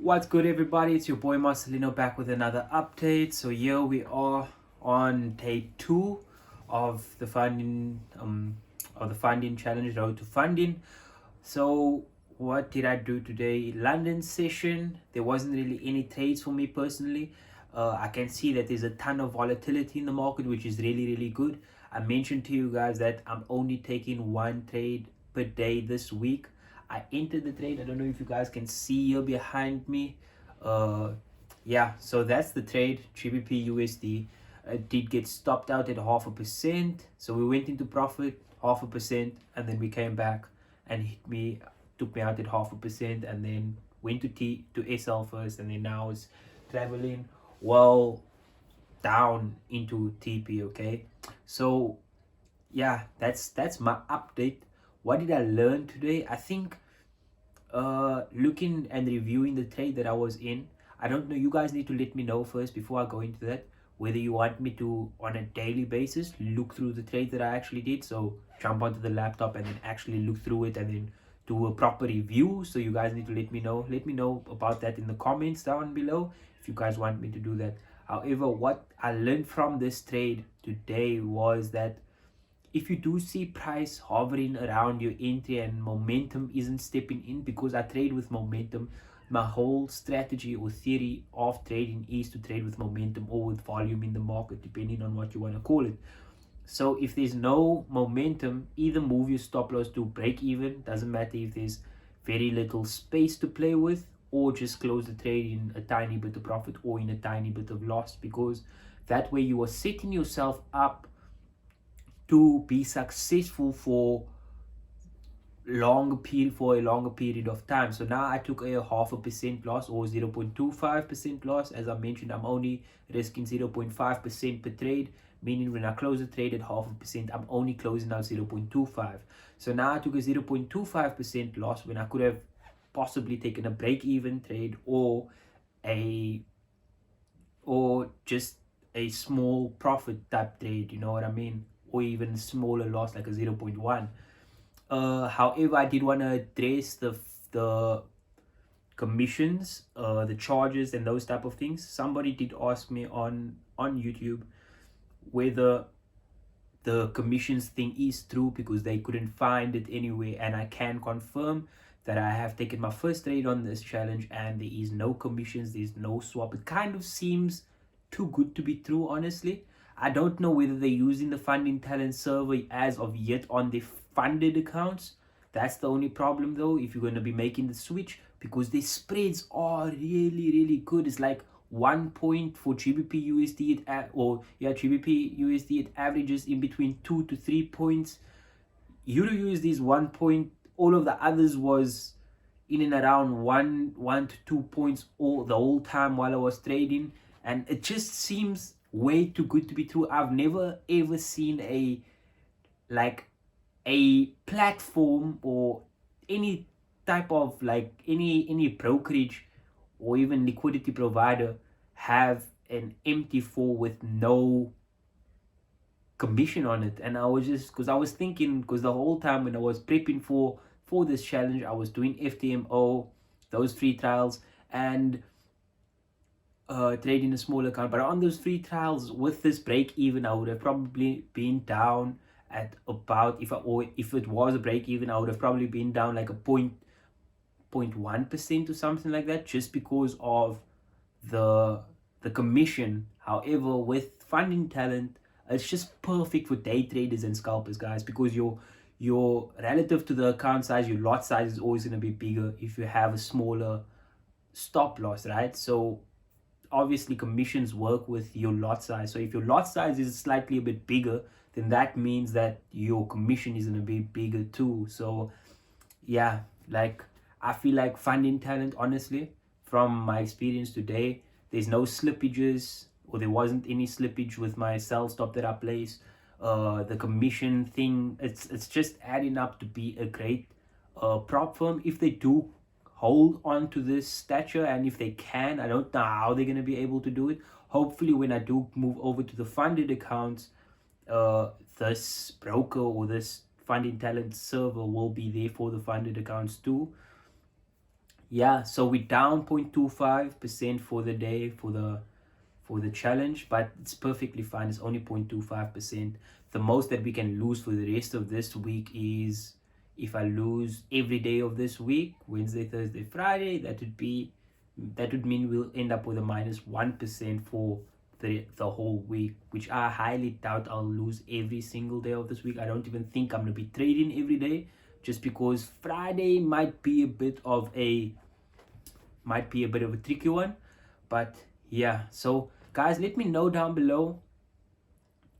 What's good, everybody? It's your boy Marcelino back with another update. So here we are on day 2 of the funding challenge, road to funding. So what did I do today? London session. There wasn't really any trades for me personally. I can see that there's a ton of volatility in the market, which is really good. I mentioned to you guys that I'm only taking one trade per day this week. I entered the trade. I don't know if you guys can see here behind me. Uh, yeah, so that's the trade, GBP USD. It did get stopped out at 0.5%. So we went into profit, 0.5%, and then we came back and took me out at 0.5%, and then went to SL first, and then now it's traveling well down into TP. Okay, so yeah, that's my update. What did I learn today? I think looking and reviewing the trade that I was in, I don't know, you guys need to let me know first before I go into that, whether you want me to on a daily basis look through the trade that I actually did. So jump onto the laptop and then actually look through it and then do a proper review. So you guys need to let me know about that in the comments down below if you guys want me to do that. However, what I learned from this trade today was that if you do see price hovering around your entry and momentum isn't stepping in, because I trade with momentum, my whole strategy or theory of trading is to trade with momentum or with volume in the market, depending on what you want to call it. So if there's no momentum, either move your stop loss to break even, doesn't matter if there's very little space to play with, or just close the trade in a tiny bit of profit or in a tiny bit of loss, because that way you are setting yourself up to be successful for a longer period of time. So now I took a 0.5% loss or 0.25% loss. As I mentioned, I'm only risking 0.5% per trade, meaning when I close the trade at 0.5%, I'm only closing out 0.25. So now I took a 0.25% loss when I could have possibly taken a break-even trade or just a small profit type trade, you know what I mean? Or even smaller loss like a 0.1. However, I did want to address the commissions, the charges, and those type of things. Somebody did ask me on YouTube whether the commissions thing is true, because they couldn't find it anywhere, and I can confirm that I have taken my first trade on this challenge and there is no commissions, there's no swap. It kind of seems too good to be true, honestly. I don't know whether they're using the funding talent server as of yet on the funded accounts. That's the only problem though, if you're going to be making the switch, because the spreads are really good. It's like 1 point for GBP USD GBP USD, it averages in between 2 to 3 points. Euro USD is 1 point. All of the others was in and around 1 to 2 points all the whole time while I was trading, and it just seems way too good to be true. I've never ever seen a platform or any type of any brokerage or even liquidity provider have an MT4 with no commission on it. And I was just, because I was thinking, because the whole time when I was prepping for this challenge, I was doing FTMO, those free trials, and trading a small account. But on those free trials with this break even, I would have probably been down at about, if it was a break even, I would have probably been down like a 0.1% or something like that, just because of the commission. However, with funding talent, it's just perfect for day traders and scalpers, guys, because your relative to the account size, your lot size is always going to be bigger if you have a smaller stop loss, right? So obviously commissions work with your lot size. So if your lot size is slightly a bit bigger, then that means that your commission is going to be bigger too. So yeah, like I feel like funding talent, honestly, from my experience today, there's no slippages, or there wasn't any slippage with my sell stop that I placed. The commission thing, it's just adding up to be a great prop firm if they do hold on to this stature. And if they can, I don't know how they're going to be able to do it. Hopefully when I do move over to the funded accounts, this broker or this funding talent server will be there for the funded accounts too. yeah, so we're down 0.25% for the day for the challenge, but it's perfectly fine. It's only 0.25%. The most that we can lose for the rest of this week is if I lose every day of this week, Wednesday, Thursday, Friday, that would mean we'll end up with a -1% for the whole week, which I highly doubt I'll lose every single day of this week. I don't even think I'm gonna be trading every day, just because Friday might be a bit of a tricky one. But yeah, so guys, let me know down below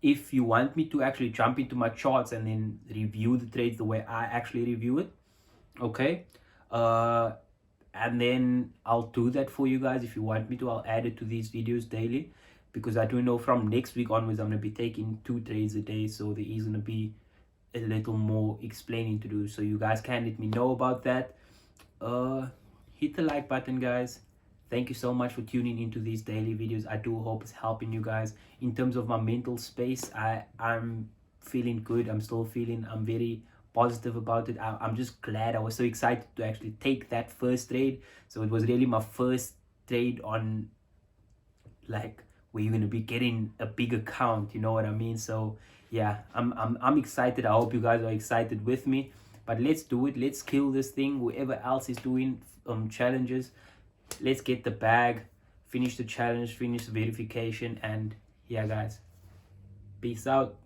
if you want me to actually jump into my charts and then review the trades the way I actually review it. Okay, uh and then I'll do that for you guys. If you want me to, I'll add it to these videos daily, because I do know from next week onwards I'm going to be taking 2 trades a day, so there is going to be a little more explaining to do. So you guys can let me know about that. uh Hit the like button, guys. Thank you so much for tuning into these daily videos. I do hope it's helping you guys in terms of my mental space. I'm feeling good. I'm very positive about it. I'm just glad. I was so excited to actually take that first trade. So it was really my first trade on, like, where you're gonna be getting a big account, you know what I mean? So yeah, I'm excited. I hope you guys are excited with me. But let's do it. Let's kill this thing. Whoever else is doing challenges, let's get the bag, finish the challenge, finish the verification, and yeah, guys, peace out.